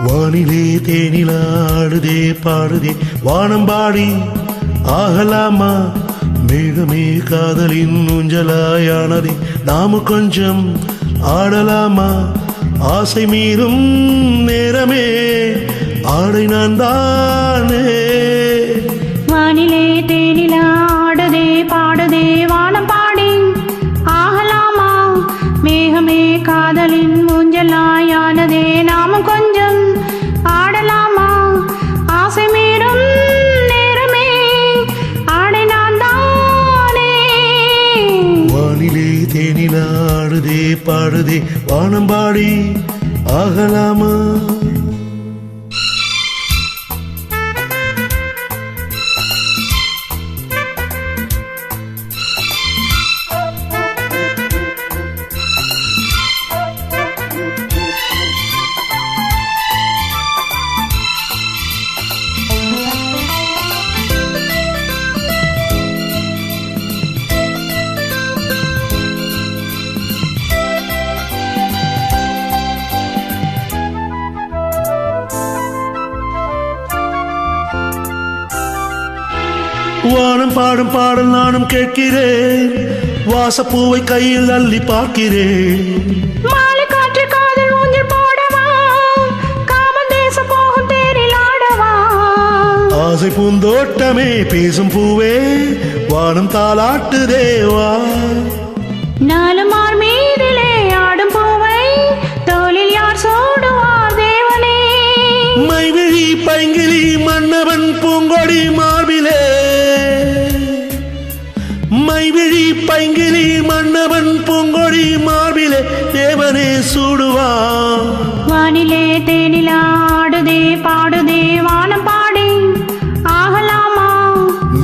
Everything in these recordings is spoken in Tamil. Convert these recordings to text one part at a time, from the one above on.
வானிலே தேனிலாடுதே பாடுதே வானம்பாடி ஆகலாமா மேகமே காதலின் ஊஞ்சலாயானதே நாம கொஞ்சம் ஆடலாமா ஆசை மீறும் நேரமே ஆடை நான் தானே வானிலே தேனிலாடுதே பாடுதே வானம் பாடி ஆகலாமா மேகமே காதலின் ஊஞ்சலாயானதே நாம கொஞ்சம் ஆடலாமா ஆசை மீறும் நேரமே ஆடை நான் தானே வானிலே தேனிலாடுதே பாடுதே வானம்பாடி ஆகலாமா வானம் பாடும் பாடல் நானும் கேட்கிறேன் வாசப்பூவை கையில் அள்ளி பார்க்கிறேன் மாலை காற்று காதல் ஊஞ்சல் போடவா காமன் தேசம் போகும் தேரில் ஆடவா ஆசை பூந்தோட்டமே பேசும் பூவே வானம் தாலாட்டுதேவா நாலு மார் மீதிலே ஆடும் பூவை தோளில் யார் சூடுவார் தேவனே மைவிழி பைங்கிலி மன்னவன் பூங்கொடி மார்பிலே மைவிழி பைங்கிலி மன்னவன் பூங்கொடி மார்பிலே தேவனே சூடுவா வானிலே தேனிலாடுதே பாடுதே வானம் பாடி ஆகலாமா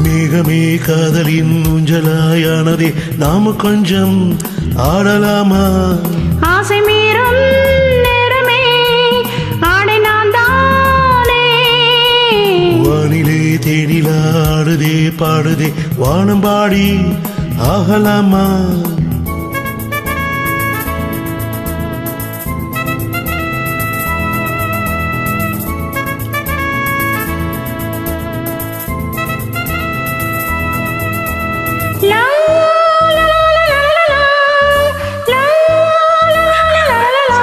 மேகமே காதலின் ஊஞ்சலாயானதே நாம கொஞ்சம் ஆடலாமா ஆசை மீறும் நேரமே ஆடை நான் தானே வானிலே தேனிலாடுதே பாடுதே வானம்பாடி ஆகலாமா லா லா லா லா லா லா லா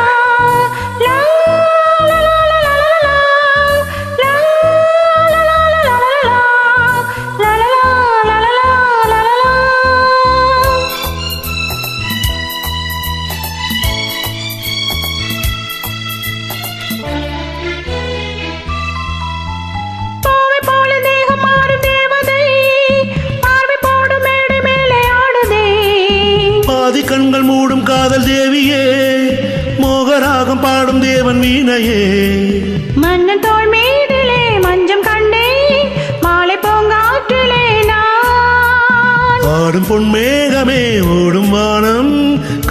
பாதி கண்கள் மூடும் காதல் தேவியே மோகராகம் பாடும் தேவன் வீணையே மன்னன் தோள் மீதிலே மஞ்சம் கண்டே மாலை பூங்காற்றிலே நான் ஆடும் பொன்மேகமே ஓடும் வானம்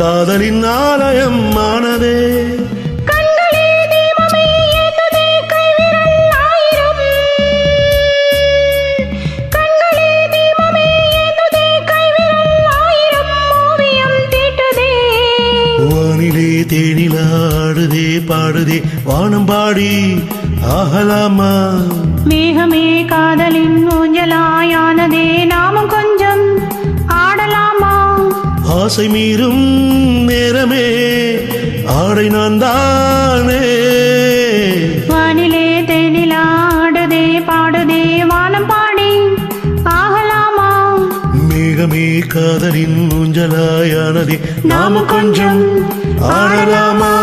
காதலின் ஆலயம் ஆனதே கண்களே தீபமே ஏத்துதே கைவிரல் ஆயிரம் கண்களே தீபமே ஏத்துதே கைவிரல் ஆயிரம் ஓவியம் தீட்டுதே வானிலே தேனிலாடுதே பாடுதே வானம்பாடி ஆகலாமா மேகமே காதலின் ஊஞ்சலாயானதே நாமும் கொஞ்சம் ஆடலாமா ஆசை மீறும் நேரமே ஆடை நான் தானே வானிலே தேனிலாடுதே பாடுதே வானம் பாடி ஆகலாமா மேகமே காதலின் ஊஞ்சலாயானதே நாம கொஞ்சம் ஆடலாமா